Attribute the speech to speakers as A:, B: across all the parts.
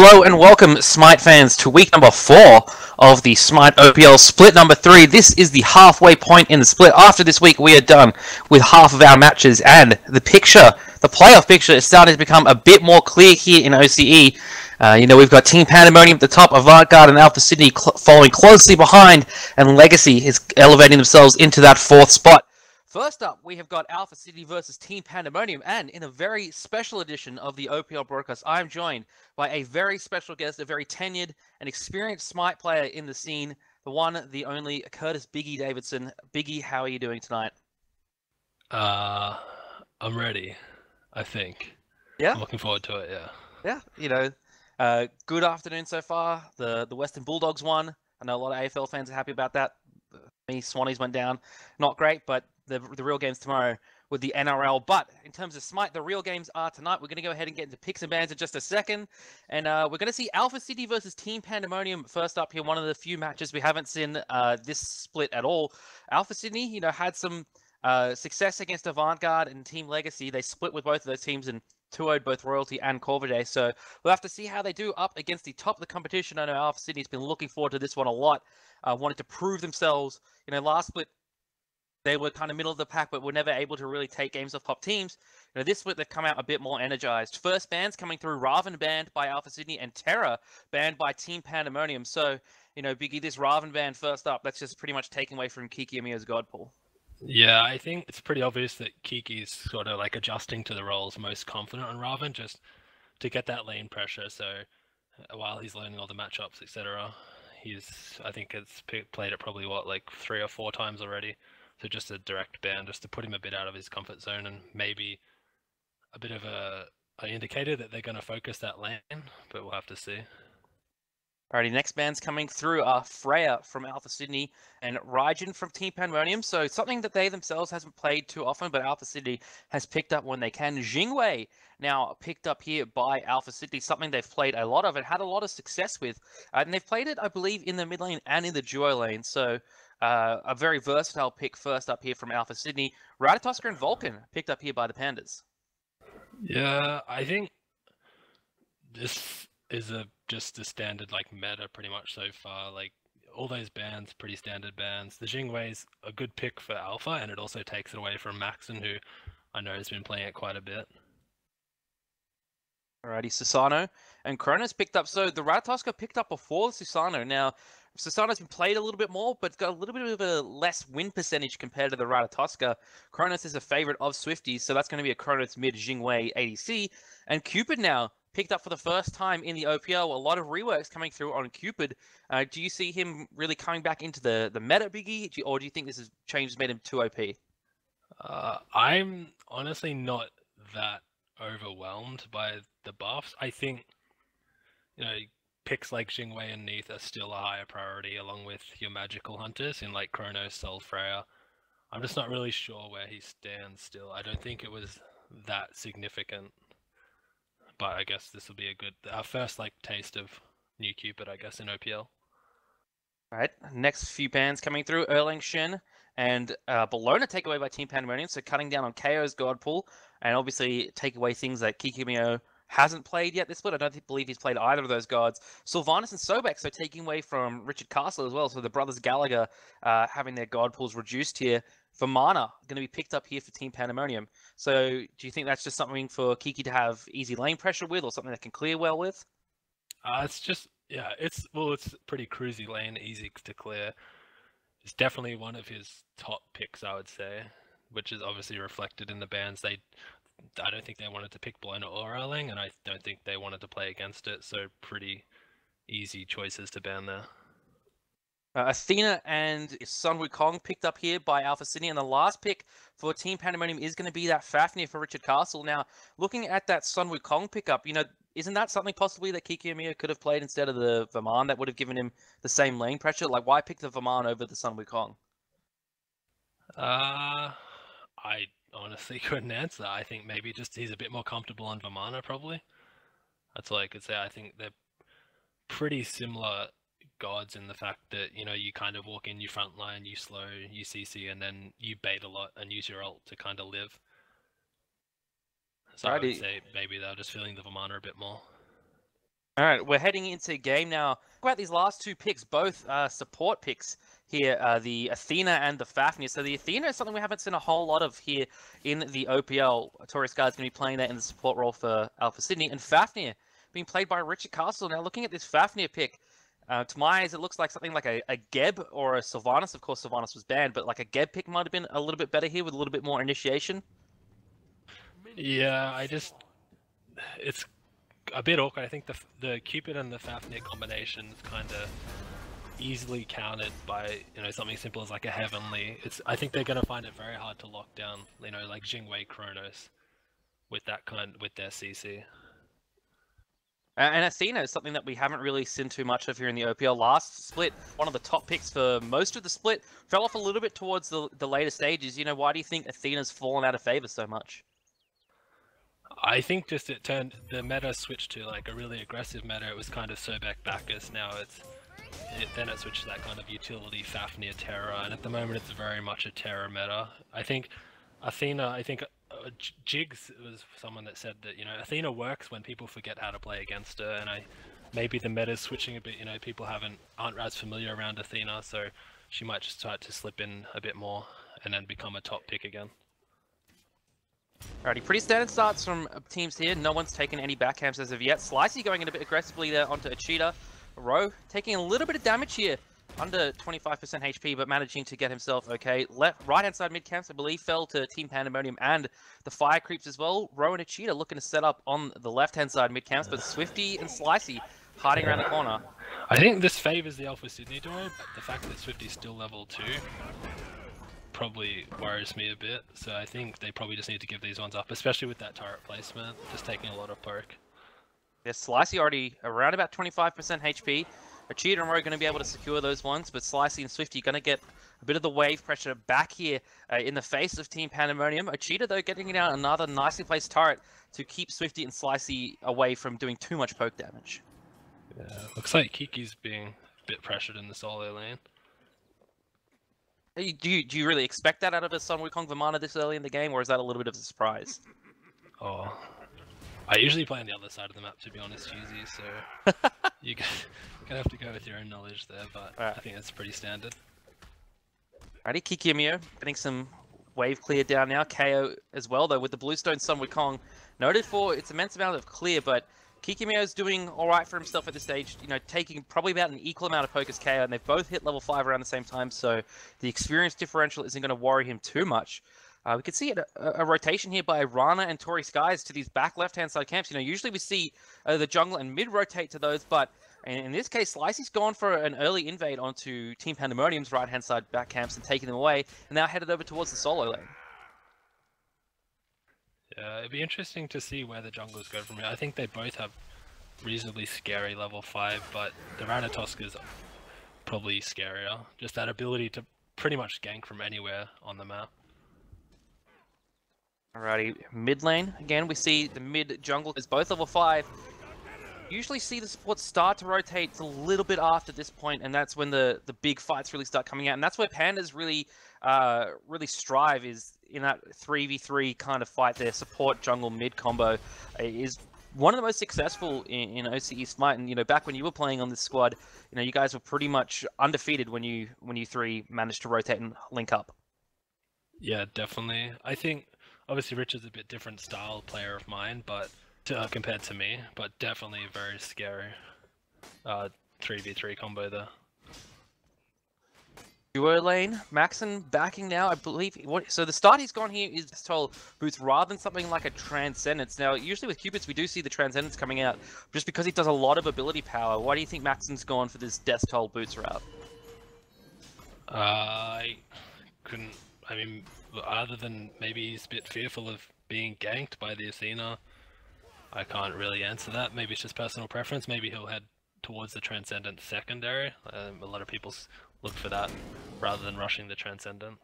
A: Hello and welcome, Smite fans, to week number 4 of the Smite OPL split number 3. This is the halfway point in the split. After this week, we are done with half of our matches, and the playoff picture is starting to become a bit more clear here in OCE. We've got Team Pandamonium at the top, Avant-Garde and Alpha Sydney following closely behind, and Legacy is elevating themselves into that 4th spot. First up, we have got Alpha City versus Team Pandamonium, and in a very special edition of the OPL broadcast, I am joined by a very special guest, a very tenured and experienced Smite player in the scene, the one, the only, Curtis Biggie Davidson. Biggie, how are you doing tonight?
B: I'm ready, I think.
A: Yeah?
B: I'm looking forward to it, yeah.
A: Yeah, good afternoon so far. The Western Bulldogs won. I know a lot of AFL fans are happy about that. Me, Swannies went down. Not great, but the real game's tomorrow with the NRL. But in terms of Smite, the real games are tonight. We're going to go ahead and get into picks and bans in just a second. And we're going to see Alpha City versus Team Pandamonium first up here. One of the few matches we haven't seen this split at all. Alpha Sydney, had some success against Avant-Garde and Team Legacy. They split with both of those teams and 2-0'd both Royalty and Corvidae. So we'll have to see how they do up against the top of the competition. I know Alpha Sydney's been looking forward to this one a lot. Wanted to prove themselves. Last split, they were kind of middle of the pack, but were never able to really take games off top teams. This split, they've come out a bit more energized. First bans coming through, Raven banned by Alpha Sydney and Terra banned by Team Pandamonium. So, Biggie, this Raven ban first up, that's just pretty much taken away from Kiki Amiyo's God Pool.
B: Yeah, I think it's pretty obvious that Kiki's sort of like adjusting to the roles most confident on Raven, just to get that lane pressure. So while he's learning all the matchups, etc., I think it's played it probably like 3 or 4 times already. So just a direct ban, just to put him a bit out of his comfort zone, and maybe a bit of an indicator that they're going to focus that lane, but we'll have to see.
A: Alrighty, next bands coming through are Freya from Alpha Sydney and Raijin from Team Pandemonium. So something that they themselves hasn't played too often, but Alpha Sydney has picked up when they can. Jingwei now picked up here by Alpha Sydney, something they've played a lot of and had a lot of success with. And they've played it, I believe, in the mid lane and in the duo lane. So a very versatile pick first up here from Alpha Sydney. Ratatoska and Vulcan picked up here by the Pandas.
B: Yeah, I think this is just a standard meta pretty much so far. Like all those bans, pretty standard bans. The Jingwei's a good pick for Alpha, and it also takes it away from Maxon, who I know has been playing it quite a bit.
A: Alrighty, Susano and Kronos picked up. So the Ratatoska picked up before Susano. Now, Susano's been played a little bit more, but got a little bit of a less win percentage compared to the Ratatoska. Kronos is a favorite of Swifties, so that's going to be a Kronos mid Jingwei ADC. And Cupid now picked up for the first time in the OPL. A lot of reworks coming through on Cupid. Do you see him really coming back into the meta, Biggie? Or do you think this has changed, made him too OP?
B: I'm honestly not that overwhelmed by the buffs. I think, picks like Jingwei and Neith are still a higher priority, along with your magical hunters in Kronos, Sol, Freya. I'm just not really sure where he stands still. I don't think it was that significant. But I guess this will be our first taste of new Cupid, I guess, in OPL.
A: All right, next few bans coming through, Erlang Shen and Bologna take away by Team Pandemonium, so cutting down on KO's God Pool, and obviously take away things like Kikimiyo hasn't played yet this split. I don't believe he's played either of those gods. Sylvanas and Sobek, so taking away from Richard Castle as well, so the brothers Gallagher having their God Pools reduced here. For Mana, going to be picked up here for Team Pandemonium. So do you think that's just something for Kiki to have easy lane pressure with, or something that can clear well with?
B: It's just, yeah, it's pretty cruisy lane, easy to clear. It's definitely one of his top picks, I would say, which is obviously reflected in the bans. I don't think they wanted to pick Bologna or Erlang, and I don't think they wanted to play against it, so pretty easy choices to ban there.
A: Athena and Sun Wukong picked up here by Alpha Sydney, and the last pick for Team Pandemonium is going to be that Fafnir for Richard Castle. Now, looking at that Sun Wukong pickup, isn't that something possibly that Kiki Amiyo could have played instead of the Verman that would have given him the same lane pressure? Like, why pick the Verman over the Sun Wukong?
B: I honestly couldn't answer. I think maybe just he's a bit more comfortable on Vermana, probably. That's all I could say. I think they're pretty similar gods in the fact that, you kind of walk in, you front line, you slow, you CC, and then you bait a lot and use your ult to kind of live. So I would say maybe they're just feeling the Vermana a bit more.
A: All right, we're heading into game now. Talk about these last two picks, both support picks here, the Athena and the Fafnir. So the Athena is something we haven't seen a whole lot of here in the OPL. Tori Sky is going to be playing that in the support role for Alpha Sydney. And Fafnir being played by Richard Castle. Now looking at this Fafnir pick, to my eyes, it looks like something like a Geb or a Sylvanas. Of course, Sylvanas was banned, but like a Geb pick might have been a little bit better here with a little bit more initiation.
B: Yeah, it's a bit awkward. I think the Cupid and the Fafnir combination is kind of easily countered by something simple as like a Heavenly. I think they're going to find it very hard to lock down like Jingwei Kronos with their CC.
A: And Athena is something that we haven't really seen too much of here in the OPL. Last split, one of the top picks for most of the split, fell off a little bit towards the later stages. Why do you think Athena's fallen out of favor so much?
B: I think just the meta switched to like a really aggressive meta. It was kind of Sobek Bacchus. Now then it switched to that kind of utility Fafnir Terra, and at the moment it's very much a Terra meta. I think Athena, Jigs was someone that said that Athena works when people forget how to play against her, and maybe the meta's switching a bit. People aren't as familiar around Athena, so she might just start to slip in a bit more and then become a top pick again.
A: Alrighty, pretty standard starts from teams here. No one's taken any backcamps as of yet. Slicey going in a bit aggressively there onto Achita. Rowe taking a little bit of damage here, under 25% HP, but managing to get himself okay. Right-hand side mid-camps, I believe, fell to Team Pandamonium and the Fire Creeps as well. Rowe and Achita looking to set up on the left-hand side mid-camps, but Swifty and Slicey hiding around the corner.
B: I think this favors the Alpha Sydney duo, but the fact that Swifty's still level 2 probably worries me a bit, so I think they probably just need to give these ones up, especially with that turret placement, just taking a lot of poke.
A: Yeah, Slicey already around about 25% HP. Achita and Rowe are going to be able to secure those ones, but Slicey and Swifty going to get a bit of the wave pressure back here in the face of Team Pandemonium. Achita, though, getting out another nicely placed turret to keep Swifty and Slicey away from doing too much poke damage.
B: Yeah, looks like Kiki's being a bit pressured in the solo lane.
A: Do you really expect that out of a Sun Wukong Vimana this early in the game, or is that a little bit of a surprise?
B: Oh, I usually play on the other side of the map, to be honest, Cheesy, so you're gonna have to go with your own knowledge there, but right. I think that's pretty standard.
A: Alrighty, Kikimio getting some wave clear down now. KO as well, though, with the Bluestone Sun Wukong. Noted for its immense amount of clear, but Kikimio's doing alright for himself at this stage, taking probably about an equal amount of poke as KO, and they've both hit level 5 around the same time, so the experience differential isn't going to worry him too much. We could see a rotation here by Rana and Tori Skies to these back left-hand side camps. Usually we see the jungle and mid rotate to those, but in this case, Slicey's gone for an early invade onto Team Pandemonium's right-hand side back camps and taking them away, and now headed over towards the solo lane.
B: Yeah, it'd be interesting to see where the junglers go from here. I think they both have reasonably scary level 5, but the Ranatoska's probably scarier. Just that ability to pretty much gank from anywhere on the map.
A: Alrighty, mid lane, again, we see the mid jungle is both level 5. Usually see the supports start to rotate a little bit after this point, and that's when the big fights really start coming out. And that's where Pandas really strive, is in that 3v3 kind of fight. Their support jungle mid combo is one of the most successful in OCE SMITE. And back when you were playing on this squad, you guys were pretty much undefeated when you three managed to rotate and link up.
B: Yeah, definitely. I think obviously Richard's a bit different style player of mine, but compared to me, but definitely a very scary 3v3 combo there.
A: Duo lane, Maxon backing now, I believe. So the start he's gone here is Toll Boots rather than something like a Transcendence. Now, usually with Cupids, we do see the Transcendence coming out just because he does a lot of ability power. Why do you think Maxon's gone for this Death Toll Boots route?
B: I mean, other than maybe he's a bit fearful of being ganked by the Athena, I can't really answer that. Maybe it's just personal preference. Maybe he'll head towards the Transcendent secondary. A lot of people look for that rather than rushing the Transcendence.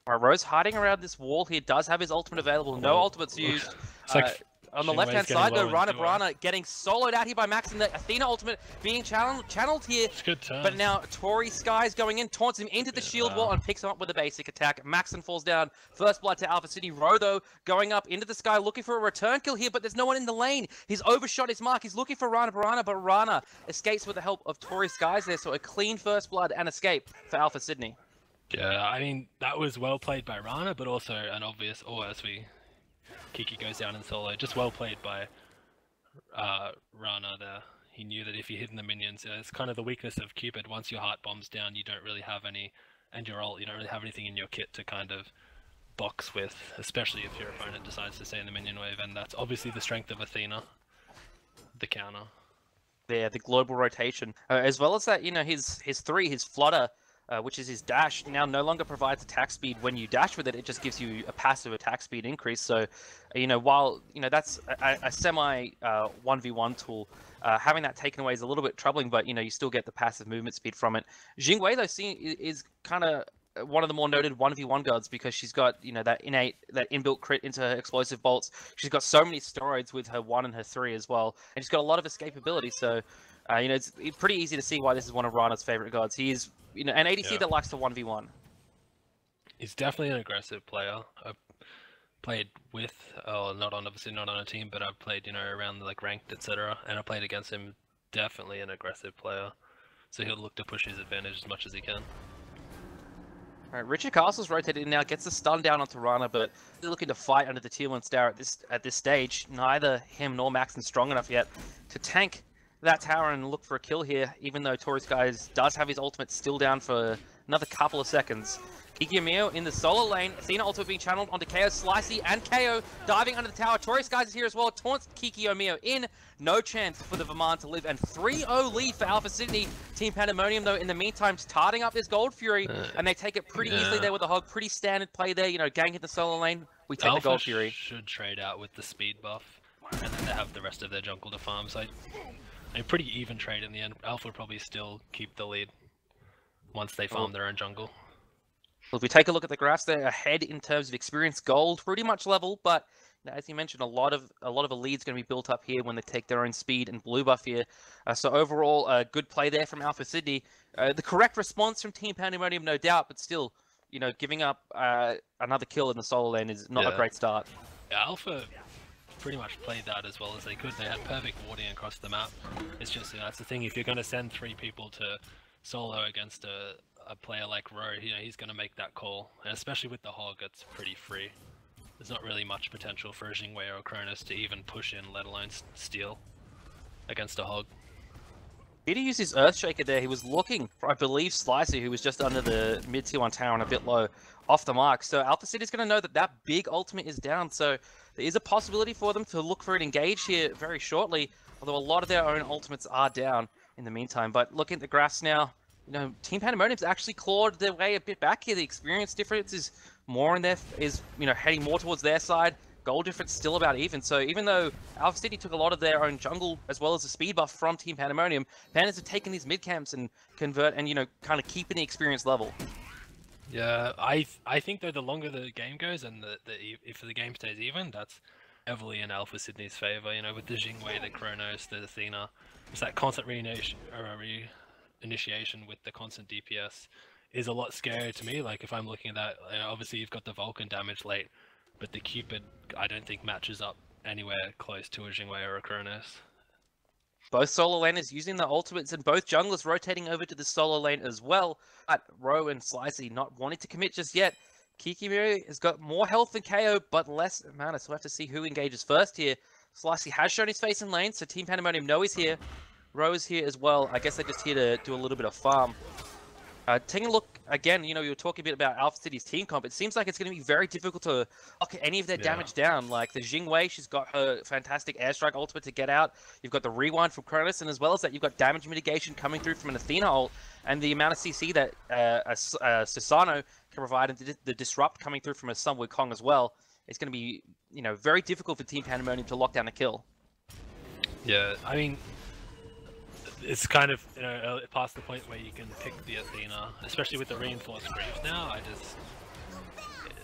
B: Alright,
A: Rose hiding around this wall here, does have his ultimate available. No ultimates used.
B: It's like
A: on the left-hand side, though, Rana Brana getting soloed out here by Max, and the Athena ultimate being channeled here.
B: It's good turn.
A: But now Tori Skies going in, taunts him into the shield wall and picks him up with a basic attack. Maxon falls down. First blood to Alpha City. Ro, though, going up into the sky, looking for a return kill here, but there's no one in the lane. He's overshot his mark. He's looking for Rana Brana, but Rana escapes with the help of Tori Skies there, so a clean first blood and escape for Alpha Sydney.
B: Yeah, I mean, that was well played by Rana, but also an obvious, as Kiki goes down in solo, just well played by Rana there. He knew that if he hit in the minions, it's kind of the weakness of Cupid. Once your heart bombs down, you don't really have any, and your ult, you don't really have anything in your kit to kind of box with, especially if your opponent decides to stay in the minion wave, and that's obviously the strength of Athena, the counter.
A: There, the global rotation, as well as that, his flutter, which is his dash, now no longer provides attack speed when you dash with it. It just gives you a passive attack speed increase. So, while that's a semi 1v1 tool, having that taken away is a little bit troubling. But you still get the passive movement speed from it. Jingwei though, is kind of one of the more noted 1v1 gods because she's got that inbuilt crit into her explosive bolts. She's got so many steroids with her 1 and her 3 as well, and she's got a lot of escapability. So, it's pretty easy to see why this is one of Rana's favorite gods. He is an ADC that likes to 1v1.
B: He's definitely an aggressive player. I've played with, obviously not on a team, but I've played, around like ranked, etc. And I played against him. Definitely an aggressive player. So he'll look to push his advantage as much as he can.
A: Alright, Richard Castle's rotated in now, gets the stun down onto Rana, but they're looking to fight under the tier 1 star at this stage. Neither him nor Maxon strong enough yet to tank that tower and look for a kill here, even though Tori Skies does have his ultimate still down for another couple of seconds. Kiki Mio in the solo lane, Athena ultimate being channeled onto KO, Slicey and KO diving under the tower. Tori Skies is here as well, taunts Kiki Mio in. No chance for the Vermont to live, and 3-0 lead for Alpha Sydney. Team Pandamonium, though, in the meantime, starting up this Gold Fury, and they take it pretty easily there with the Hog. Pretty standard play there, ganking the solo lane. We take the Gold Fury.
B: Should trade out with the speed buff, and then they have the rest of their jungle to farm, so a pretty even trade in the end. Alpha will probably still keep the lead once they farm their own jungle.
A: Well, if we take a look at the graphs, they're ahead in terms of experience gold, pretty much level, but as you mentioned, a lot of a lead's going to be built up here when they take their own speed and blue buff here. So overall, a good play there from Alpha Sydney. The correct response from Team Pandemonium, no doubt, but still, giving up another kill in the solo lane is not a great start.
B: Yeah, Alpha pretty much played that as well as they could. They had perfect warding across the map. It's just, that's the thing, if you're going to send 3 people to solo against a player like Ro, he's going to make that call. And especially with the Hog, it's pretty free. There's not really much potential for Jingwei or Cronus to even push in, let alone steal against a Hog.
A: Peter used his Earthshaker there. He was looking for, I believe, Slicer, who was just under the mid-tier 1 tower and a bit low off the mark. So Alpha City's going to know that that big ultimate is down. So there is a possibility for them to look for an engage here very shortly, although a lot of their own ultimates are down in the meantime. But looking at the graphs now, Team Pandemonium's actually clawed their way a bit back here. The experience difference is more in their, heading more towards their side. Goal difference still about even. So even though Alpha City took a lot of their own jungle as well as the speed buff from Team Pandemonium, Pandas have taken these mid camps and convert and kind of keeping the experience level.
B: Yeah, I think though the longer the game goes and if the game stays even, that's heavily in Alpha Sydney's favor. With the Jingwei, the Chronos, the Athena, it's that constant reinitiation with the constant DPS is a lot scarier to me. Like if I'm looking at that, obviously you've got the Vulcan damage late, but the Cupid I don't think matches up anywhere close to a Jingwei or a Chronos.
A: Both solo laners using the ultimates and both junglers rotating over to the solo lane as well. But Ro and Slicey not wanting to commit just yet. Kikimiri has got more health than KO, but less mana, so we'll have to see who engages first here. Slicey has shown his face in lane, so Team Pandemonium know he's here. Ro is here as well. I guess they're just here to do a little bit of farm. Taking a look again, you were talking a bit about Alpha City's team comp. It seems like it's going to be very difficult to lock any of their damage down. Like the Jingwei, she's got her fantastic airstrike ultimate to get out. You've got the rewind from Cronus, and as well as that, you've got damage mitigation coming through from an Athena ult, and the amount of CC that Susano can provide, and the disrupt coming through from a Sun Wukong as well. It's going to be, very difficult for Team Pandemonium to lock down a kill.
B: Yeah, I mean, it's kind of, past the point where you can pick the Athena, especially with the reinforced creeps now.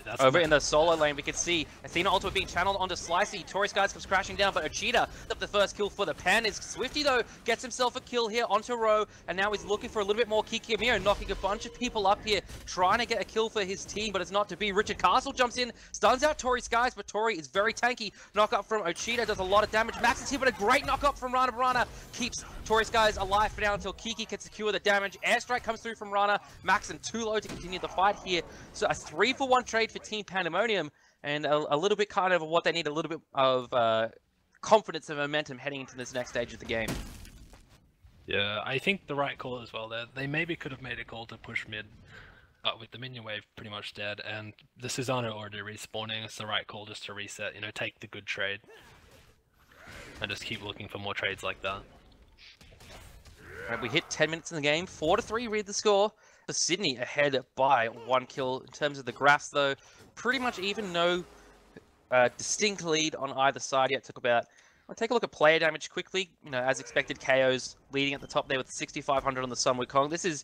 B: That's
A: Over in the solo lane, we can see Athena ultimate being channeled onto Slicey. Tori Skies comes crashing down, but Ochita up the first kill for the Pandas. Swifty, though, gets himself a kill here onto Row, and now he's looking for a little bit more Kikimiro, knocking a bunch of people up here, trying to get a kill for his team, but it's not to be. Richard Castle jumps in, stuns out Tori Skies, but Tori is very tanky. Knock up from Ochita does a lot of damage. Max is here, but a great knock up from Rana. Rana keeps Tori Skies alive for now until Kiki can secure the damage. Airstrike comes through from Rana. Max and too low to continue the fight here. So a 3-for-1 trade for Team Pandamonium, and a little bit kind of what they need, a little bit of confidence and momentum heading into this next stage of the game.
B: Yeah, I think the right call as well there. They maybe could have made a call to push mid, but with the minion wave pretty much dead, and the Susano already respawning, it's the right call just to reset, you know, take the good trade. And just keep looking for more trades like that.
A: Right, we hit 10 minutes in the game, 4-3 read the score. For Sydney ahead by 1 kill. In terms of the graphs though, pretty much even no distinct lead on either side yet. I'll take a look at player damage quickly. You know, as expected, KO's leading at the top there with 6,500 on the Sun Wukong. This is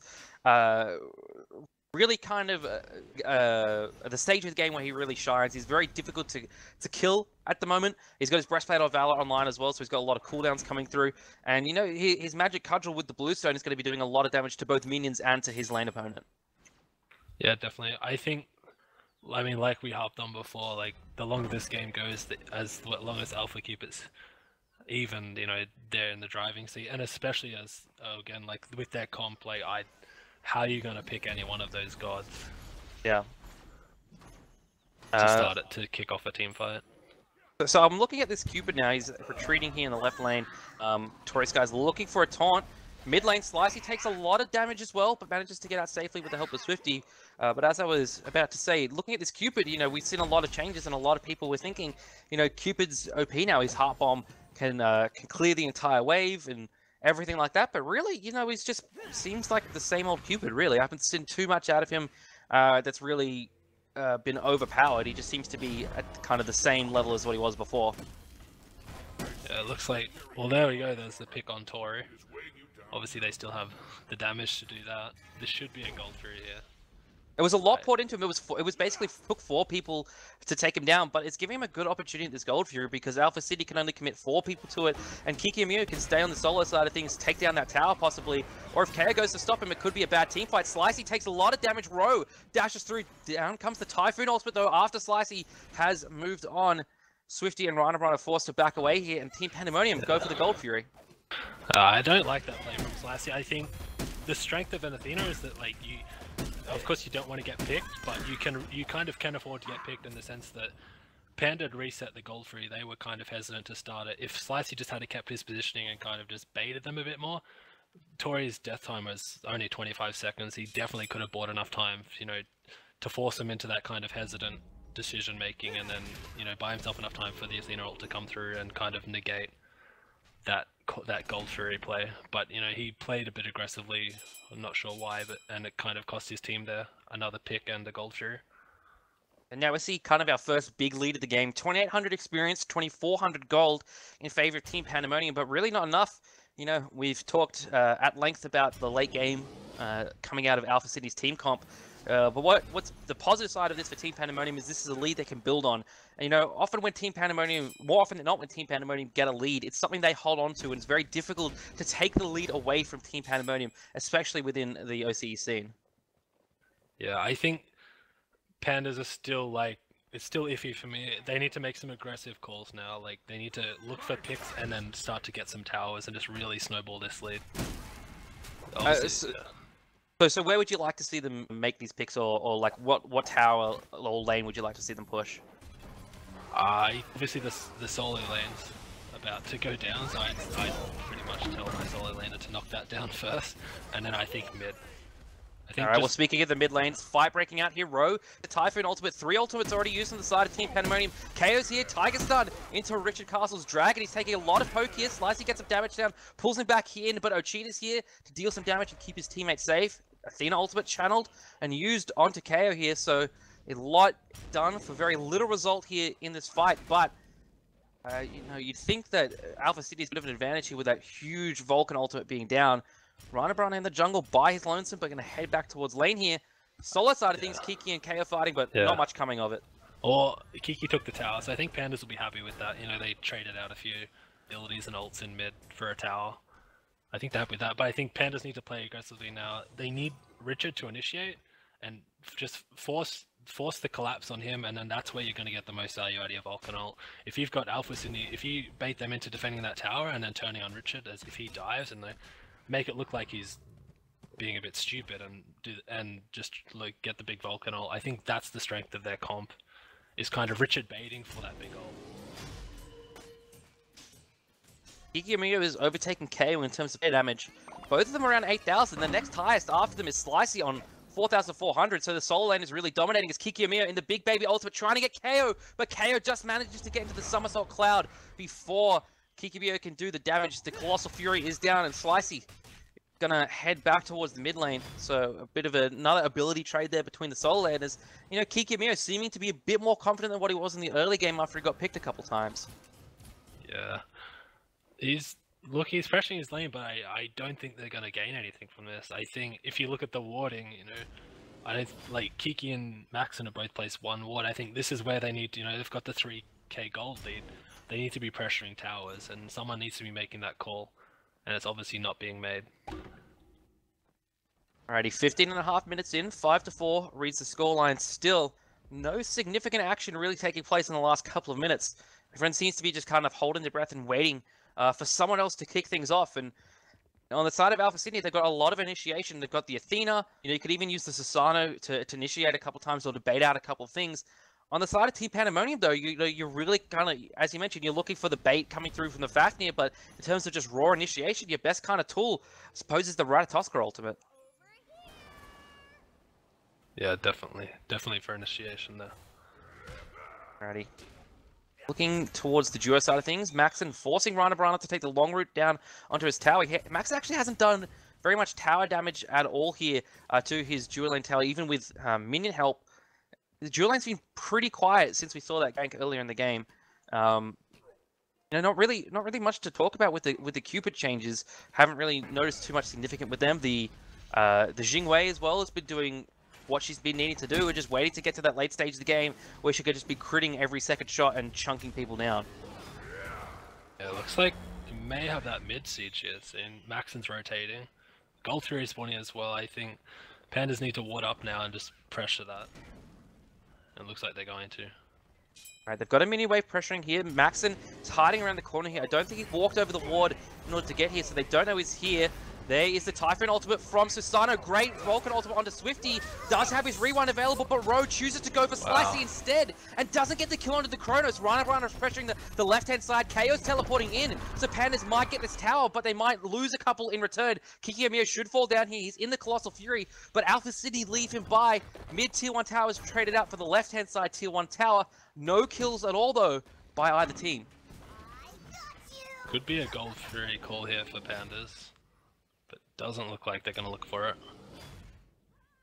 A: really kind of the stage of the game where he really shines. He's very difficult to kill at the moment. He's got his Breastplate of Valor online as well, so he's got a lot of cooldowns coming through. And, you know, his Magic Cudgel with the Bluestone is going to be doing a lot of damage to both minions and to his lane opponent.
B: Yeah, definitely. I mean, like we harped on before, like, the longer this game goes, as long as Alpha keep it even, you know, they're in the driving seat. And especially as, again, like, with their comp, like, how are you going to pick any one of those gods?
A: Yeah.
B: To kick off a team fight.
A: So I'm looking at this Cupid now. He's retreating here in the left lane. Tori Sky's looking for a taunt. Mid lane Slicey takes a lot of damage as well, but manages to get out safely with the help of Swifty. But as I was about to say, looking at this Cupid, you know, we've seen a lot of changes, and a lot of people were thinking, you know, Cupid's OP now. His Heart Bomb can clear the entire wave and everything like that. But really, you know, he's just seems like the same old Cupid, really. I haven't seen too much out of him that's really been overpowered. He just seems to be at kind of the same level as what he was before.
B: Yeah, it looks like, well, there we go, there's the pick on Tori. Obviously they still have the damage to do that. This should be a gold Fury here.
A: It was a lot poured into him. It was basically took 4 people to take him down, but it's giving him a good opportunity at this Gold Fury because Alpha City can only commit 4 people to it, and Kikimiro can stay on the solo side of things, take down that tower possibly, or if KO goes to stop him, it could be a bad team fight. Slicey takes a lot of damage. Row dashes through. Down comes the Typhoon ultimate though after Slicey has moved on. Swifty and Rana are forced to back away here, and Team Pandamonium go for the Gold Fury.
B: I don't like that play from Slicey. I think the strength of an Athena is that, like, of course you don't want to get picked, but you kind of can afford to get picked in the sense that Panda had reset the Gold Fury. They were kind of hesitant to start it. If Slicey just had kept his positioning and kind of just baited them a bit more, Tori's death time was only 25 seconds. He definitely could have bought enough time, you know, to force him into that kind of hesitant decision making, and then, you know, buy himself enough time for the Athena ult to come through and kind of negate that Gold Fury play. But, you know, he played a bit aggressively. I'm not sure why, and it kind of cost his team there another pick and a Gold Fury.
A: And now we see kind of our first big lead of the game. 2,800 experience, 2,400 gold in favor of Team Pandamonium, but really not enough. You know, we've talked at length about the late game coming out of Alpha City's team comp. But what's the positive side of this for Team Pandamonium is this is a lead they can build on. And, you know, more often when Team Pandamonium get a lead, it's something they hold on to, and it's very difficult to take the lead away from Team Pandamonium, especially within the OCE scene.
B: Yeah, I think Pandas are still, like, it's still iffy for me. They need to make some aggressive calls now. Like, they need to look for picks and then start to get some towers and just really snowball this lead.
A: So where would you like to see them make these picks, or like what tower or lane would you like to see them push?
B: Obviously the solo lane's about to go down, so I pretty much tell my solo laner to knock that down first, and then I think mid.
A: Alright, well, speaking of the mid lanes, fight breaking out here. Row, the Typhoon ultimate, 3 ultimates already used on the side of Team Pandamonium. KO's here, Tiger Stun into Richard Castle's Dragon. He's taking a lot of poke here. Slicey gets some damage down, pulls him back here, but Ochita's here to deal some damage and keep his teammates safe. Athena ultimate channeled and used onto KO here, so a lot done for very little result here in this fight, but you know, you'd think that Alpha City is a bit of an advantage here with that huge Vulcan ultimate being down. Rana in the jungle by his lonesome, but going to head back towards lane here. Solo side of things, Kiki and Kay are fighting, but not much coming of it.
B: Or Kiki took the tower, so I think Pandas will be happy with that. You know, they traded out a few abilities and ults in mid for a tower. I think they're happy with that, but I think Pandas need to play aggressively now. They need Richard to initiate and just force the collapse on him, and then that's where you're going to get the most value out of your Vulcan ult. If you've got Alpha Sydney, if you bait them into defending that tower and then turning on Richard as if he dives, and they make it look like he's being a bit stupid and just like get the big Vulcan ult, I think that's the strength of their comp, is kind of Richard baiting for that big ult.
A: Kiki Amiyo is overtaking KO in terms of damage. Both of them around 8,000. The next highest after them is Slicey on 4,400. So the solo lane is really dominating as Kiki Amiyo in the big baby ultimate trying to get KO. But KO just manages to get into the somersault cloud before Kiki Amiyo can do the damage. The Colossal Fury is down and Slicey gonna head back towards the mid lane. So a bit of another ability trade there between the solo laners. You know, Kiki Amiyo seeming to be a bit more confident than what he was in the early game after he got picked a couple times.
B: Yeah. He's pressuring his lane, but I don't think they're going to gain anything from this. I think if you look at the warding, you know, I don't like Kiki and Maxon have both placed one ward. I think this is where they need to, you know, they've got the 3k gold lead. They need to be pressuring towers, and someone needs to be making that call, and it's obviously not being made.
A: Alrighty, 15.5 minutes in, 5-4 reads the scoreline. Still, no significant action really taking place in the last couple of minutes. Everyone seems to be just kind of holding their breath and waiting for someone else to kick things off. And on the side of Alpha Sydney, they've got a lot of initiation. They've got the Athena. You know, you could even use the Susano to initiate a couple times or to bait out a couple of things. On the side of Team Pandamonium, though, you're really kind of, as you mentioned, you're looking for the bait coming through from the Fafnir. But in terms of just raw initiation, your best kind of tool, I suppose, is the Ratatoskr ultimate.
B: Yeah, definitely for initiation there.
A: Alrighty. Looking towards the duo side of things, Maxon forcing Rana Brana to take the long route down onto his tower. Maxon actually hasn't done very much tower damage at all here to his duo lane tower, even with minion help. The duo lane's been pretty quiet since we saw that gank earlier in the game. You know, not really much to talk about with the Cupid changes. Haven't really noticed too much significant with them. The Jingwei as well has been doing what she's been needing to do. We're just waiting to get to that late stage of the game where she could just be critting every second shot and chunking people down.
B: Yeah, it looks like you may have that mid siege here, and Maxon's rotating. Gold Fury spawning as well. I think Pandas need to ward up now and just pressure that. It looks like they're going to.
A: Alright, they've got a mini wave pressuring here. Maxon is hiding around the corner here. I don't think he walked over the ward in order to get here, so they don't know he's here. There is the Typhoon ultimate from Susano. Great Vulcan ultimate onto Swifty. Does have his rewind available, but Ro chooses to go for Slicey instead and doesn't get the kill onto the Chronos. Rana is pressuring the left-hand side. KO's teleporting in, so Pandas might get this tower, but they might lose a couple in return. Kiki Amiyo should fall down here. He's in the Colossal Fury, but Alpha Sydney leave him by. Mid-tier 1 tower is traded out for the left-hand side tier 1 tower. No kills at all, though, by either team.
B: Could be a Gold Fury call here for Pandas. Doesn't look like they're going to look for it.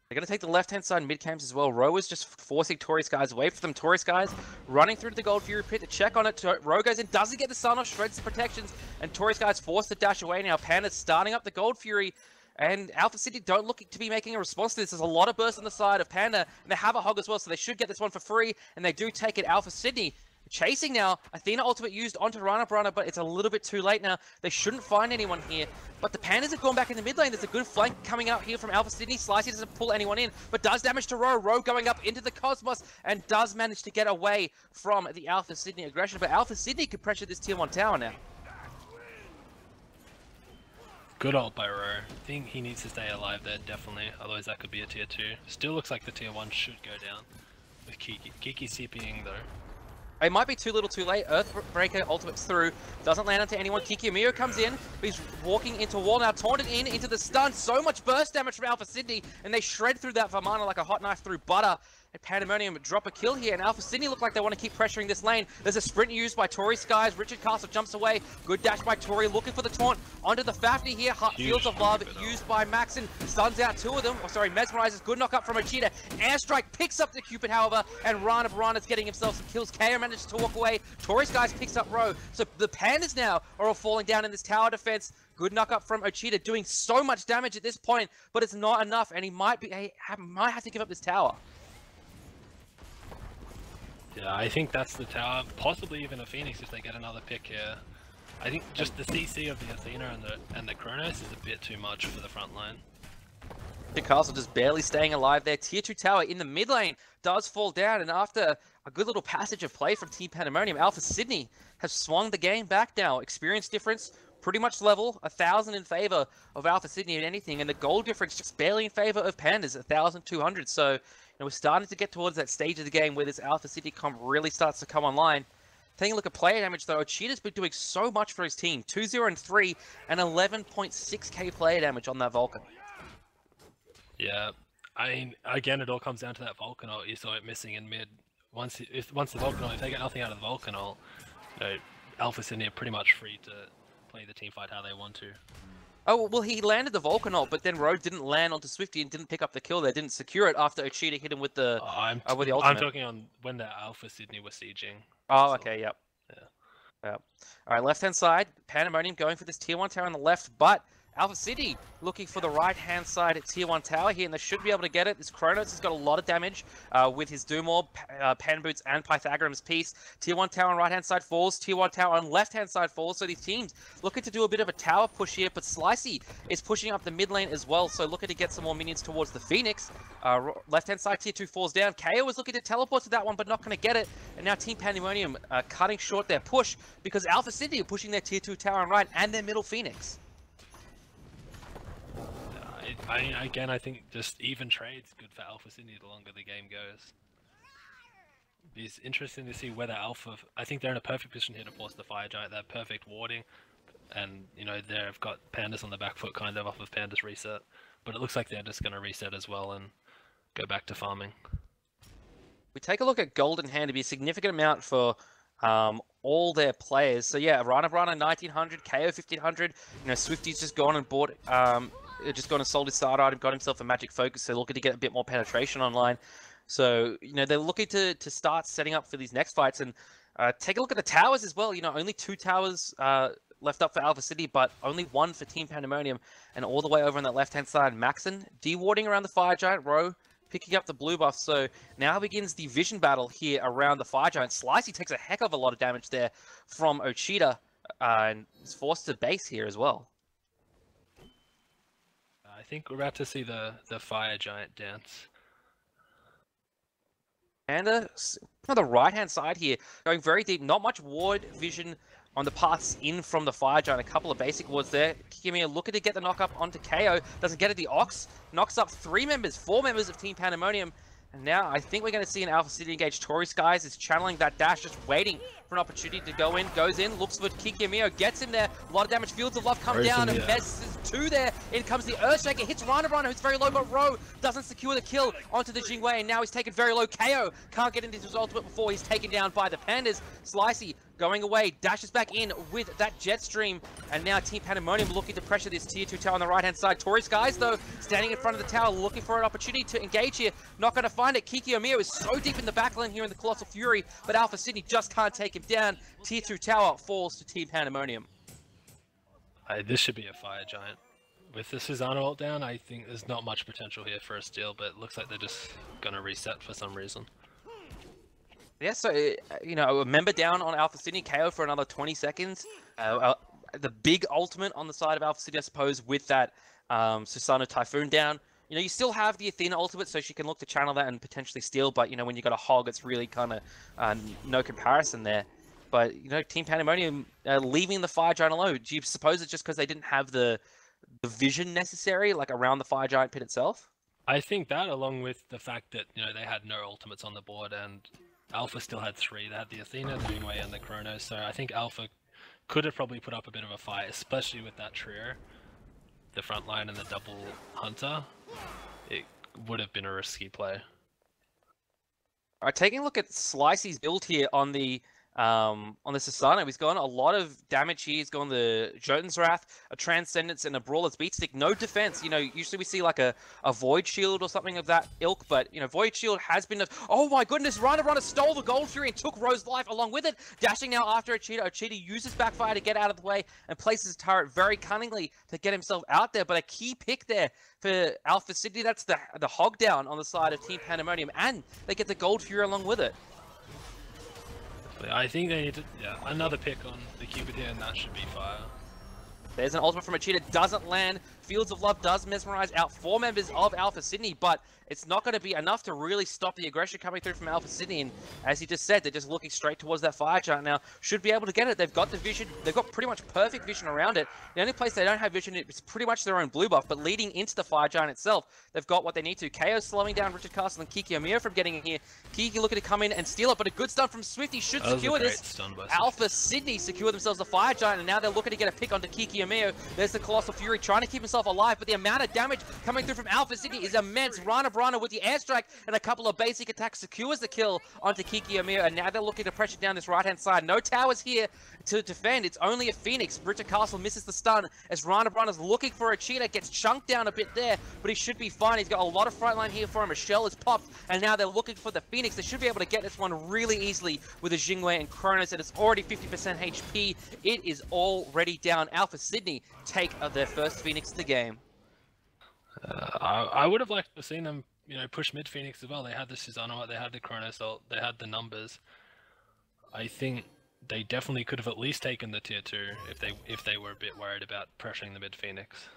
A: They're going to take the left-hand side mid-camps as well. Ro is just forcing Tory Skies away from them. Tory Skies running through to the Gold Fury pit to check on it. Ro goes in, doesn't get the stun off, shreds the protections, and Tory Skies forced to dash away now. Panda's starting up the Gold Fury, and Alpha City don't look to be making a response to this. There's a lot of burst on the side of Panda, and they have a hog as well, so they should get this one for free, and they do take it. Alpha Sydney chasing now. Athena ultimate used onto Rana Brana, but it's a little bit too late now. They shouldn't find anyone here. But the Pandas have gone back in the mid lane. There's a good flank coming out here from Alpha Sydney. Slicey doesn't pull anyone in, but does damage to Ro. Ro going up into the Cosmos and does manage to get away from the Alpha Sydney aggression. But Alpha Sydney could pressure this tier 1 tower now.
B: Good ult by Ro. I think he needs to stay alive there, definitely. Otherwise that could be a tier 2. Still looks like the tier 1 should go down with Kiki. Kiki CPing though.
A: It might be too little too late. Earthbreaker ultimate's through. Doesn't land onto anyone. Kiki Amiyo comes in. He's walking into a wall now. Taunted into the stun. So much burst damage from Alpha Sydney. And they shred through that Vamana like a hot knife through butter. and Pandamonium drop a kill here, and Alpha Sydney look like they want to keep pressuring this lane. There's a sprint used by Tory Skies. Richard Castle jumps away. Good dash by Tory, looking for the taunt onto the Fafney here. Fields of Love used by Maxon. Stuns out two of them. Oh, sorry, mesmerizes. Good knock up from Ochita. Airstrike picks up the Cupid, however, and Rana's getting himself some kills. KO manages to walk away. Tory Skies picks up Row. So the Pandas now are all falling down in this tower defense. Good knock up from Ochita, doing so much damage at this point, but it's not enough, and he might have to give up this tower.
B: Yeah, I think that's the tower, possibly even a Phoenix if they get another pick here. I think just the CC of the Athena and the Kronos is a bit too much for the front line.
A: Castle just barely staying alive there. Tier 2 tower in the mid lane does fall down, and after a good little passage of play from Team Pandemonium, Alpha Sydney has swung the game back now. Experience difference pretty much level, 1,000 in favor of Alpha Sydney and anything, and the gold difference just barely in favor of Pandas, 1,200. So, we're starting to get towards that stage of the game where this Alpha Sydney comp really starts to come online. Taking a look at player damage though, Ochita's been doing so much for his team. 2-0 and 3 and 11.6k player damage on that Vulcan.
B: Yeah, I mean, again, it all comes down to that Vulcan ult. You saw it missing in mid. Once the Vulcan ult, if they get nothing out of the Vulcan ult, Alpha Sydney are pretty much free to play the team fight how they want to.
A: Oh, well, he landed the Vulcan ult, but then Road didn't land onto Swifty and didn't pick up the kill there, didn't secure it after Ochita hit him with the ultimate.
B: I'm talking on when the Alpha Sydney was sieging.
A: Oh, okay, yep.
B: Yeah.
A: Yep. Alright, left-hand side, Pandemonium going for this Tier 1 tower on the left, but Alpha City looking for the right-hand side at Tier 1 tower here, and they should be able to get it. This Kronos has got a lot of damage with his Doom Orb, Pan Boots, and Pythagoras Piece. Tier 1 tower on right-hand side falls, Tier 1 tower on left-hand side falls, so these teams looking to do a bit of a tower push here, but Slicey is pushing up the mid lane as well, so looking to get some more minions towards the Phoenix. Left-hand side, Tier 2 falls down. KO is looking to teleport to that one, but not going to get it. And now Team Pandemonium cutting short their push, because Alpha City are pushing their Tier 2 tower on right, and their middle Phoenix.
B: I think just even trade's good for Alpha Sydney the longer the game goes. It's interesting to see whether Alpha... I think they're in a perfect position here to force the Fire Giant. They have perfect warding, and, they've got Pandas on the back foot kind of off of Pandas reset. But it looks like they're just going to reset as well and go back to farming.
A: We take a look at Golden Hand, to be a significant amount for all their players. So yeah, Rana 1900, KO 1500. Swifty's just gone and bought... just gone and sold his start item, got himself a magic focus, so looking to get a bit more penetration online. So, they're looking to start setting up for these next fights, and take a look at the towers as well. Only 2 towers left up for Alpha City, but only 1 for Team Pandemonium, and all the way over on that left-hand side, Maxon dewarding around the Fire Giant, Row picking up the blue buff. So now begins the vision battle here around the Fire Giant. Slicey takes a heck of a lot of damage there from Ochita, and is forced to base here as well.
B: I think we're about to see the Fire Giant dance.
A: And on the right-hand side here, going very deep, not much ward vision on the paths in from the Fire Giant. A couple of basic wards there. Kikimiya looking to get the knock-up onto KO. Doesn't get it. The Ox knocks up 4 members of Team Pandemonium. And now I think we're going to see an Alpha City engage. Tory Skies is channeling that dash, just waiting for an opportunity to go in. Goes in, looks for Kikimiya, gets in there. A lot of damage. Fields of Love come down, and messes 2 there. In comes the Earthshaker, hits Rana, who's very low, but Row doesn't secure the kill onto the Jingwei, and now he's taken very low. KO can't get into his ultimate before he's taken down by the Pandas. Slicey going away, dashes back in with that jet stream, and now Team Pandemonium looking to pressure this Tier 2 tower on the right-hand side. Tory Skies, though, standing in front of the tower, looking for an opportunity to engage here. Not going to find it. Kikimiya is so deep in the backline here in the Colossal Fury, but Alpha Sydney just can't take him down. Tier 2 tower falls to Team Pandemonium.
B: This should be a Fire Giant. With the Susanna ult down, I think there's not much potential here for a steal, but it looks like they're just going to reset for some reason.
A: Yeah, so, a member down on Alpha Sydney, KO for another 20 seconds. The big ultimate on the side of Alpha Sydney, I suppose, with that Susanna Typhoon down. You still have the Athena ultimate, so she can look to channel that and potentially steal, but, when you got a hog, it's really kind of no comparison there. But, Team Pandemonium leaving the Fire Giant alone. Do you suppose it's just because they didn't have the vision necessary, like, around the Fire Giant pit itself?
B: I think that, along with the fact that, they had no ultimates on the board, and Alpha still had 3. They had the Athena, the Jingwei, and the Kronos, so I think Alpha could have probably put up a bit of a fight, especially with that trio. The front line and the double Hunter. It would have been a risky play.
A: All right, taking a look at Slicey's build here on the Susano, he's got a lot of damage here. He's got the Jotun's Wrath, a Transcendence, and a Brawler's Beat Stick. No defense. You know, usually we see like a Void Shield or something of that ilk, but you know, Void Shield has been. Oh my goodness! Runner stole the Gold Fury and took Ro's life along with it. Dashing now after a cheater. A cheater uses Backfire to get out of the way and places his turret very cunningly to get himself out there. But a key pick there for Alpha Sydney. That's the hog down on the side of Team Pandemonium, and they get the Gold Fury along with it.
B: I think they need to, another pick on the Cupid here, and that should be fire.
A: There's an ultimate from a cheater, doesn't land. Fields of Love does mesmerize out 4 members of Alpha Sydney, but it's not going to be enough to really stop the aggression coming through from Alpha Sydney. And as he just said, they're just looking straight towards that fire giant now. Should be able to get it. They've got the vision. They've got pretty much perfect vision around it. The only place they don't have vision is pretty much their own blue buff, but leading into the fire giant itself, they've got what they need to. KO slowing down Richard Castle and Kiki Amir from getting in here. Kiki looking to come in and steal it, but a good stun from Swifty should secure this. Alpha Sydney secure themselves the fire giant, and now they're looking to get a pick onto Kiki Amir. There's the Colossal Fury trying to keep himself alive, but the amount of damage coming through from Alpha Sydney is immense. Rana Brana with the airstrike and a couple of basic attacks secures the kill onto Kiki Amir, and now they're looking to pressure down this right-hand side. No towers here to defend. It's only a Phoenix. Richard Castle misses the stun as Rana Brana's looking for a cheater, gets chunked down a bit there, but he should be fine. He's got a lot of frontline here for him. A shell is popped, and now they're looking for the Phoenix. They should be able to get this one really easily with a Jingwei and Kronos, and it's already 50% HP. It is already down. Alpha Sydney take their first Phoenix of the game.
B: I would have liked to have seen them, you know, push mid Phoenix as well. They had the Susanoo, they had the Kronos ult, they had the numbers. I think they definitely could have at least taken the tier 2 if they were a bit worried about pressuring the mid Phoenix.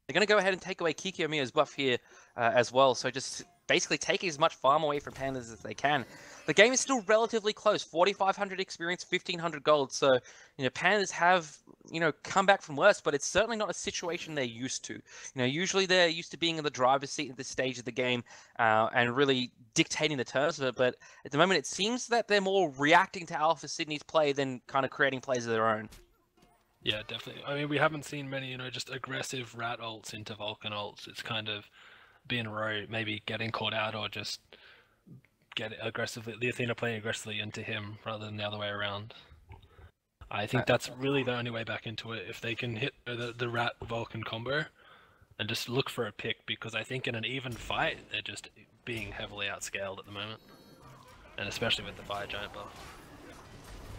A: They're going to go ahead and take away Kiki Omiya's buff here as well, so just basically taking as much farm away from Pandas as they can. The game is still relatively close, 4,500 experience, 1,500 gold, so, you know, Pandas have, you know, come back from worse, but it's certainly not a situation they're used to. You know, usually they're used to being in the driver's seat at this stage of the game and really dictating the terms of it, but at the moment it seems that they're more reacting to Alpha Sydney's play than kind of creating plays of their own.
B: Yeah, definitely. I mean, we haven't seen many, you know, just aggressive rat ults into Vulcan ults. It's kind of being Ro maybe getting caught out or just get aggressively, the Athena playing aggressively into him rather than the other way around. I think that's really the only way back into it, if they can hit the rat Vulcan combo and just look for a pick, because I think in an even fight, they're just being heavily outscaled at the moment. And especially with the fire giant buff.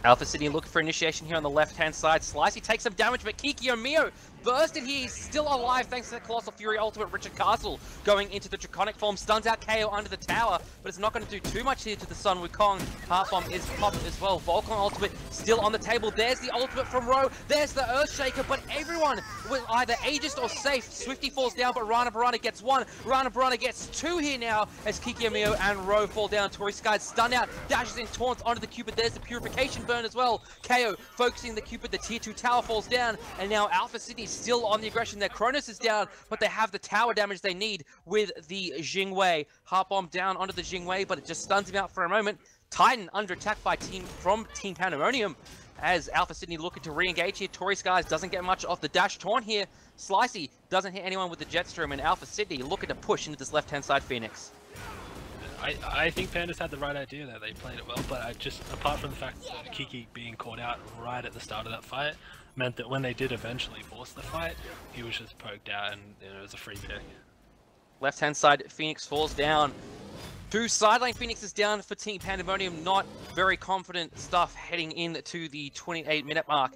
A: Alpha Sydney looking for initiation here on the left-hand side. Slicey takes some damage, but Kiki Omiyo bursted here. He's still alive thanks to the Colossal Fury ultimate. Richard Castle going into the Draconic form. Stuns out KO under the tower, but it's not going to do too much here to the Sun Wukong. Heart Bomb is popped as well. Vulcan ultimate still on the table. There's the ultimate from Ro. There's the Earthshaker, but everyone was either Aegis or safe. Swifty falls down, but Rana Barana gets 1. Rana Barana gets 2 here now as Kiki Omiyo and Ro fall down. Tori Sky's stunned out, dashes in taunts onto the Cupid. There's the Purification burn as well. KO focusing the Cupid. The tier 2 tower falls down, and now Alpha City still on the aggression. Their Kronos is down, but they have the tower damage they need with the Jingwei. Heart Bomb down onto the Jingwei, but it just stuns him out for a moment. Titan under attack by Team Pandamonium as Alpha Sydney looking to re-engage here. Tori Skies doesn't get much off the dash taunt here. Slicey doesn't hit anyone with the Jetstream, and Alpha Sydney looking to push into this left-hand side Phoenix.
B: I think Pandas had the right idea there. They played it well, but I just, apart from the fact that Kiki being caught out right at the start of that fight, meant that when they did eventually force the fight, he was just poked out and, you know, it was a free pick.
A: Left-hand side Phoenix falls down. 2 sideline Phoenixes down for Team Pandemonium. Not very confident stuff heading into the 28-minute mark.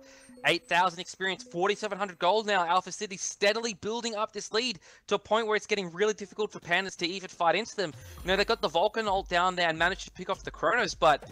A: 8,000 experience, 4,700 gold now. Alpha City steadily building up this lead to a point where it's getting really difficult for Pandas to even fight into them. You know, they got the Vulcan ult down there and managed to pick off the Kronos, but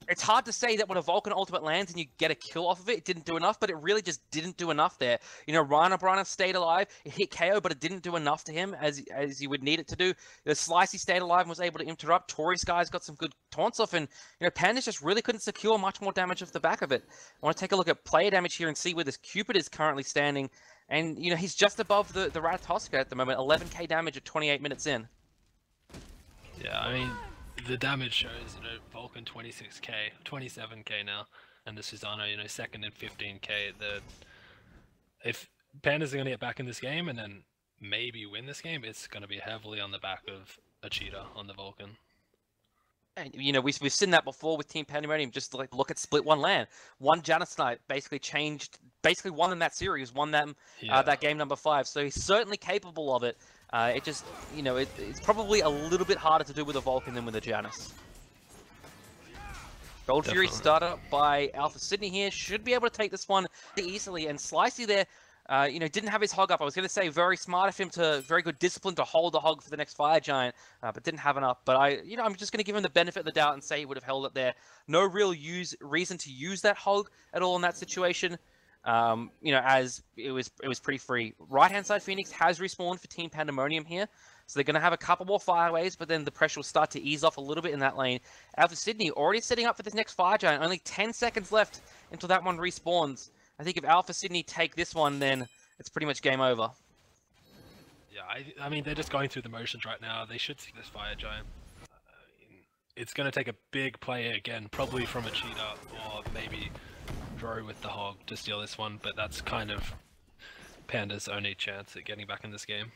A: it's hard to say that when a Vulcan ultimate lands and you get a kill off of it, it didn't do enough, but it really just didn't do enough there. You know, Rana Brana stayed alive, it hit KO, but it didn't do enough to him as you would need it to do. The Slicey stayed alive and was able to interrupt. Tori's guys got some good taunts off, and, you know, Pandas just really couldn't secure much more damage off the back of it. I want to take a look at player damage here and see where this Cupid is currently standing, and, you know, he's just above the Ratatoska at the moment, 11k damage at 28 minutes in.
B: Yeah, I mean, the damage shows, you know, Vulcan 26k, 27k now, and the Susanoo, you know, second and 15k. If Pandas are going to get back in this game and then maybe win this game, it's going to be heavily on the back of a cheater on the Vulcan.
A: And, you know, we've seen that before with Team Pandamonium. Just like look at Split One Land. One Janus Knight basically won in that series, won them that game number 5. So he's certainly capable of it. It just, you know, it's probably a little bit harder to do with a Vulcan than with a Janus. Gold Fury startup by Alpha Sydney here. Should be able to take this one easily. And Slicey there, you know, didn't have his hog up. I was going to say very smart of him very good discipline to hold the hog for the next Fire Giant, but didn't have enough. But I'm just going to give him the benefit of the doubt and say he would have held it there. No real reason to use that hog at all in that situation. You know, as it was pretty free. Right-hand side Phoenix has respawned for Team Pandamonium here. So they're going to have a couple more fire waves, but then the pressure will start to ease off a little bit in that lane. Alpha Sydney already setting up for this next Fire Giant. Only 10 seconds left until that one respawns. I think if Alpha Sydney take this one, then it's pretty much game over.
B: Yeah, I mean, they're just going through the motions right now. They should see this Fire Giant. It's going to take a big play again, probably from a cheater, or maybe Dro with the hog to steal this one, but that's kind of Panda's only chance at getting back in this game.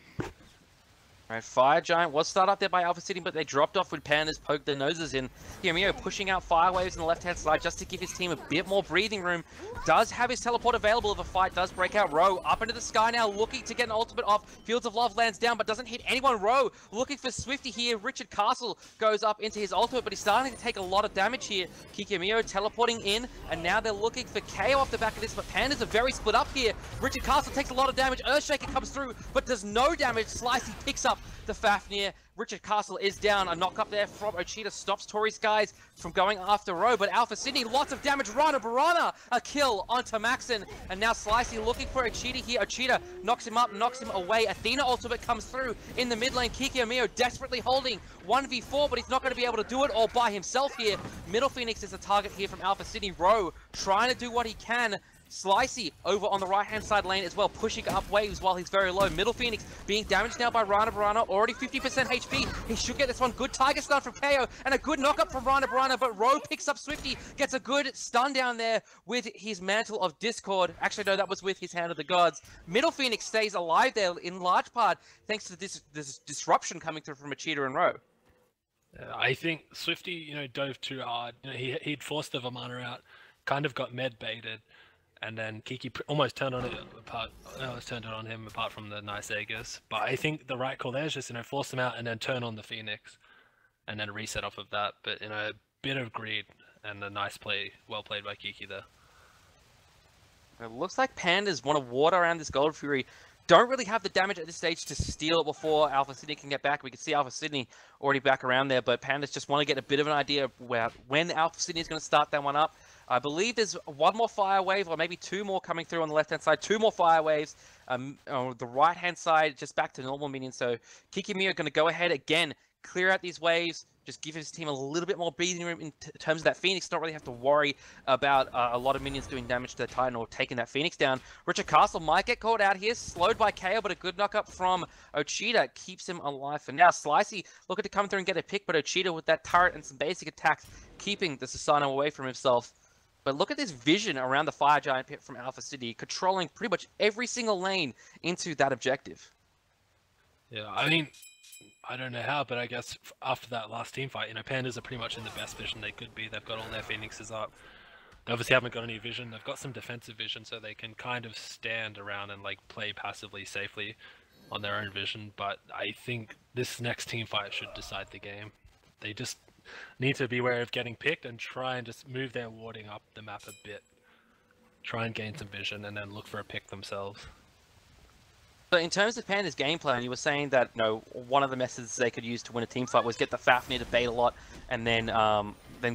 A: Alright, Fire Giant was started up there by Alpha City, but they dropped off when Pandas poked their noses in. Here, Mio pushing out Fire Waves on the left-hand side just to give his team a bit more breathing room. Does have his teleport available if a fight does break out. Ro up into the sky now, looking to get an ultimate off. Fields of Love lands down, but doesn't hit anyone. Ro looking for Swifty here. Richard Castle goes up into his ultimate, but he's starting to take a lot of damage here. Kikimio teleporting in, and now they're looking for KO off the back of this, but Pandas are very split up here. Richard Castle takes a lot of damage. Earthshaker comes through, but does no damage. Slicey picks up the Fafnir. Richard Castle is down. A knock up there from Ochita stops Tory Skies from going after Ro, but Alpha Sydney, lots of damage. Rana Barana, a kill onto Maxon, and now Slicey looking for Ochita here. Ochita knocks him up, knocks him away. Athena ultimate comes through in the mid lane. Kiki Amio desperately holding 1v4, but he's not going to be able to do it all by himself here. Middle Phoenix is the target here from Alpha Sydney. Ro trying to do what he can. Slicey over on the right-hand side lane as well, pushing up waves while he's very low. Middle Phoenix being damaged now by Rana Barana, already 50% HP. He should get this one. Good Tiger Stun from KO, and a good knock-up from Rana Barana, but Ro picks up Swifty, gets a good stun down there with his Mantle of Discord. Actually, no, that was with his Hand of the Gods. Middle Phoenix stays alive there in large part thanks to this disruption coming through from Machida and Ro.
B: I think Swifty, you know, dove too hard. You know, he'd forced the Vamana out, kind of got med baited. And then Kiki almost turned on him apart from the nice Aegis. But I think the right call there is just, you know, force him out and then turn on the Phoenix. And then reset off of that. But, you know, a bit of greed and a nice play, well played by Kiki there.
A: It looks like Pandas want to ward around this Gold Fury. Don't really have the damage at this stage to steal it before Alpha Sydney can get back. We can see Alpha Sydney already back around there. But Pandas just want to get a bit of an idea of when Alpha Sydney is going to start that one up. I believe there's one more fire wave, or maybe two more coming through on the left-hand side. Two more fire waves. On the right-hand side, just back to normal minions. So Kikimi are going to go ahead again, clear out these waves, just give his team a little bit more breathing room in terms of that Phoenix. Not really have to worry about a lot of minions doing damage to the Titan or taking that Phoenix down. Richard Castle might get caught out here, slowed by KO, but a good knock-up from Ochita keeps him alive for now. Slicey looking to come through and get a pick, but Ochita with that turret and some basic attacks, keeping the Susano away from himself. But look at this vision around the Fire Giant pit from Alpha City, controlling pretty much every single lane into that objective.
B: Yeah, I mean, I don't know how, but I guess after that last team fight, you know, Pandas are pretty much in the best vision they could be. They've got all their Phoenixes up. They obviously haven't got any vision. They've got some defensive vision, so they can kind of stand around and like play passively, safely on their own vision. But I think this next team fight should decide the game. They just need to be aware of getting picked and try and just move their warding up the map a bit. Try and gain some vision and then look for a pick themselves.
A: So in terms of Panda's game plan, you were saying that, you know, one of the methods they could use to win a team fight was get the Fafnir to bait a lot and then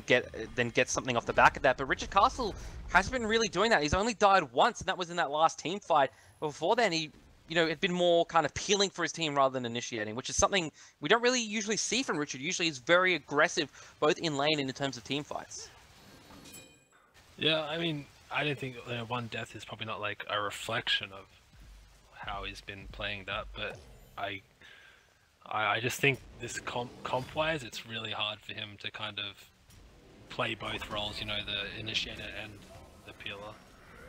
A: get something off the back of that. But Richard Castle hasn't been really doing that. He's only died once, and that was in that last team fight. But before then, he, you know, had been more kind of peeling for his team rather than initiating, which is something we don't really usually see from Richard. Usually he's very aggressive, both in lane and in terms of team fights.
B: Yeah, I mean, I don't think one death is probably not like a reflection of how he's been playing that, but I just think this comp-wise, it's really hard for him to kind of play both roles, you know, the initiator and the peeler.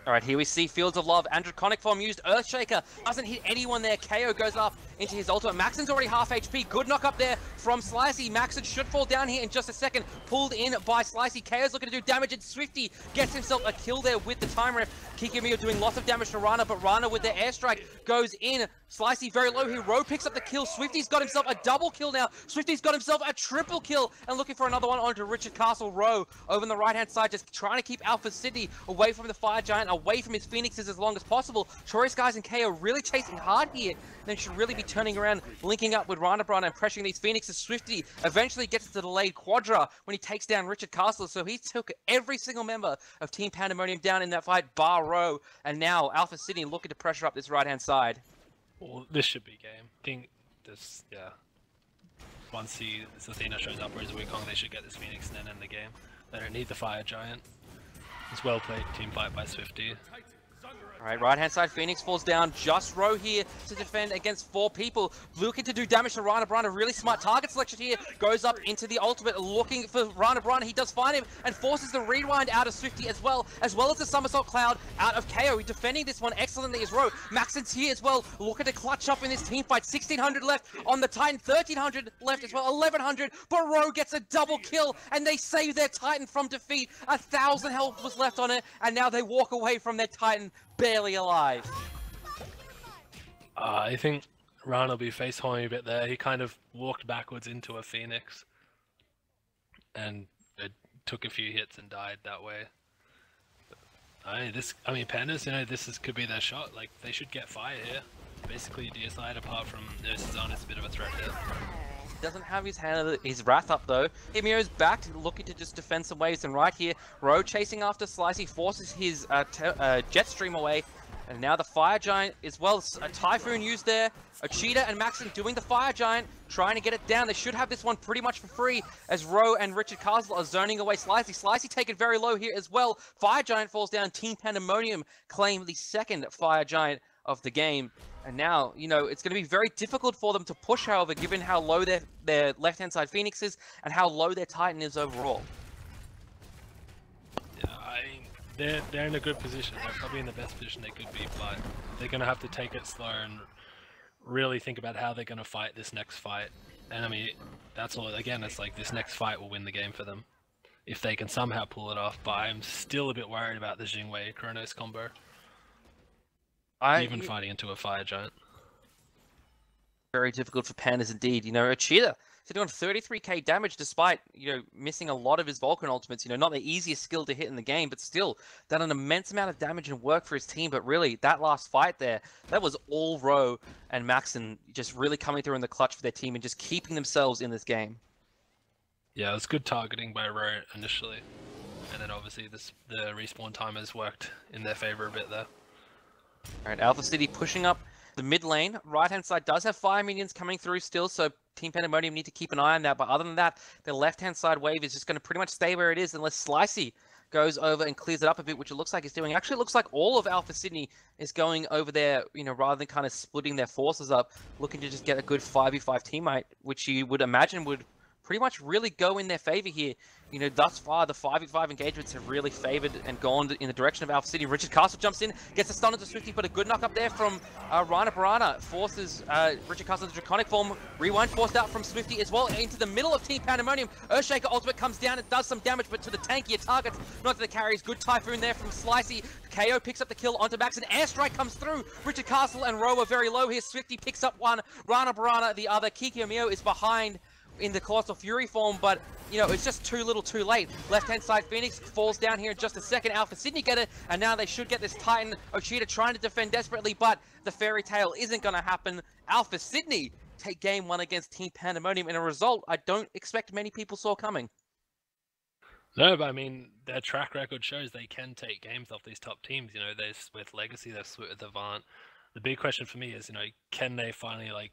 A: All right, here we see Fields of Love and Draconic Form used. Earthshaker doesn't hit anyone there. KO goes up into his ultimate. Maxon's already half HP. Good knock up there from Slicey. Maxon should fall down here in just a second. Pulled in by Slicey. KO's looking to do damage, and Swifty gets himself a kill there with the time ref. Kikimiya doing lots of damage to Rana, but Rana with their airstrike goes in. Slicey very low here. Ro picks up the kill. Swifty's got himself a double kill now. Swifty's got himself a triple kill, and looking for another one onto Richard Castle. Ro over on the right-hand side, just trying to keep Alpha Sydney away from the Fire Giant, away from his Phoenixes as long as possible. Choice Skies and KO really chasing hard here. They should really be turning around, linking up with Rana Brana and pressuring these Phoenixes. Swifty eventually gets to the delayed Quadra when he takes down Richard Castle, so he took every single member of Team Pandamonium down in that fight, bar Ro, and now Alpha Sydney looking to pressure up this right-hand side.
B: Well, this should be game. I think this, yeah. Once Athena shows up or his Wukong, they should get this Phoenix and then end the game. They don't need the Fire Giant. It's well played team fight by Swifty.
A: Alright, right-hand side, Phoenix falls down. Just Ro here to defend against 4 people. Looking to do damage to Rana Brana. Really smart target selection here. Goes up into the ultimate, looking for Rana Brana. He does find him and forces the rewind out of Swifty as well as the somersault cloud out of KO. He's defending this one excellently as Ro. Maxon's here as well, looking to clutch up in this team fight. 1600 left on the Titan, 1300 left as well, 1100. But Ro gets a double kill and they save their Titan from defeat. 1,000 health was left on it, and now they walk away from their Titan barely alive.
B: I think Rana will be face homing a bit there. He kind of walked backwards into a Phoenix and it took a few hits and died that way. I mean, Pandas, this could be their shot. Like, they should get fire here. Basically, DSI, apart from Nurse's is a bit of a threat here.
A: Doesn't have his wrath up though. Himio's back, looking to just defend some waves, and right here, Ro chasing after Slicey, forces his jet stream away, and now the Fire Giant as well. A Typhoon used there. Ochita and Maxon doing the Fire Giant, trying to get it down. They should have this one pretty much for free as Ro and Richard Castle are zoning away Slicey. Slicey taken very low here as well. Fire Giant falls down. Team Pandemonium claim the second Fire Giant of the game. And now, it's going to be very difficult for them to push, however, given how low their left-hand side Phoenix is and how low their Titan is overall.
B: Yeah, I mean, they're in a good position. They're probably in the best position they could be, but they're going to have to take it slow and really think about how they're going to fight this next fight. And I mean, that's all. Again, it's like this next fight will win the game for them if they can somehow pull it off. But I'm still a bit worried about the Jingwei Kronos combo. Even fighting into a Fire Giant.
A: Very difficult for Pandas indeed. Ochita sitting on 33k damage despite, missing a lot of his Vulcan ultimates. Not the easiest skill to hit in the game, but still done an immense amount of damage and work for his team. But really, that last fight there, that was all Ro and Maxon just really coming through in the clutch for their team and just keeping themselves in this game.
B: Yeah, it was good targeting by Ro initially. And then obviously the respawn time has worked in their favor a bit there.
A: Alright, Alpha City pushing up the mid lane. Right-hand side does have fire minions coming through still, so Team Pandemonium need to keep an eye on that. But other than that, the left-hand side wave is just going to pretty much stay where it is unless Slicey goes over and clears it up a bit, which it looks like he's doing. Actually, it looks like all of Alpha Sydney is going over there, rather than kind of splitting their forces up, looking to just get a good 5v5 teammate, which you would imagine would pretty much really go in their favor here. Thus far, the 5v5 engagements have really favored and gone in the direction of Alpha City. Richard Castle jumps in, gets a stun into Swifty, but a good knock up there from Rana Barana. Forces Richard Castle into Draconic Form. Rewind forced out from Swifty as well into the middle of Team Pandemonium. Earthshaker ultimate comes down and does some damage, but to the tankier targets, not to the carries. Good Typhoon there from Slicey. KO picks up the kill onto Max, and airstrike comes through. Richard Castle and Ro are very low here. Swifty picks up one, Rana Barana the other. Kikimiya is behind in the Colossal Fury form, but it's just too little too late. Left-hand side Phoenix falls down here in just a second. Alpha Sydney get it, and now they should get this Titan. Ochita trying to defend desperately, but the fairy tale isn't going to happen. Alpha Sydney take game 1 against Team Pandemonium in a result I don't expect many people saw coming.
B: No, but I mean, their track record shows they can take games off these top teams. They've split with Legacy, they've split with Avant. The big question for me is, can they finally,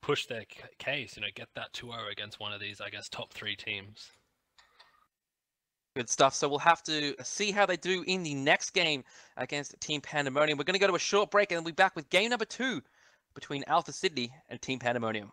B: push their case, get that 2-0 against one of these, I guess, top 3 teams.
A: Good stuff. So we'll have to see how they do in the next game against Team Pandemonium. We're going to go to a short break and we'll be back with game number 2 between Alpha Sydney and Team Pandemonium.